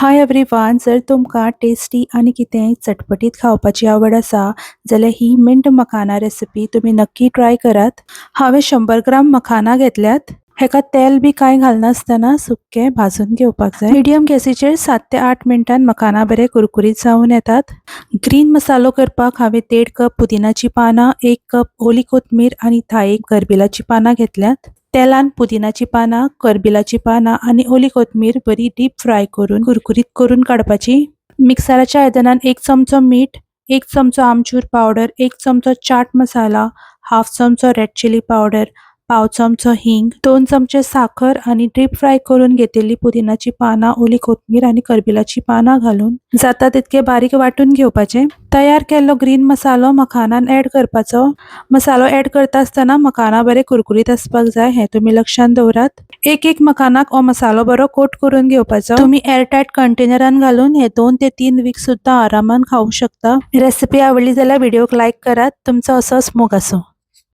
Hi everyone, जर तुमकां tasty आनी कितेंय चटपटीत खावपाची आवड आसा जाल्यार ही मिंट मखाना रेसिपी तुमी नक्की ट्राय करात। हांवें 100 ग्राम मखाना घेतल्यात। हेका तेल बी कांय घालनासतना सुक्के भाजून घेवपाक जाय। मिडियम गॅसीचेर 7 ते 8 मिनटान मखाना बरे कुरकुरीत जावन येतात। ग्रीन मसालो करपाक हांवें 1.5 कप पुदिनाची पानां, 1 कप ओली कोथमीर आनी धा एक करबिलाची पानां घेतल्यात। तेलान पुदिनाची पानां, करबिलाची पानां आनी ओली कोथमीर बरी डीप फ्राय करून कुरकुरीत करून काडपाची। मिक्सराच्या आयदनान 1 चमचो मीठ, 1 चमचो आमचूर पावडर, 1 चमचो चाट मसाला, हाफ चमचो रेड चिली पावडर, पाव चमचो हिंग, 2 चमचे साखर आनी डीप फ्राय करून घेतिल्ली पुदिनाची पानां, ओली कोथमीर आनी करबिलाची पानां घालून जाता तितके बारीक वाटून घेवपाचे। तयार केल्लो ग्रीन मसालो मखानान ऍड करपाचो। मसालो ऍड करता आसतना मखाना बरे कुरकुरीत आसपाक जाय, हे तुमी लक्षात दवरात। एक मखानाक हो मसालो बरो कोट करून घेवपाचो। तुमी एअरटाइट कंटेनरान घालून हे 2 ते 3 वीक सुद्धा आरामान खावूंक शकता। रेसिपी आवडली जाल्यार व्हिडिओक लाईक करात। तुमचो असोच मोग आसूं।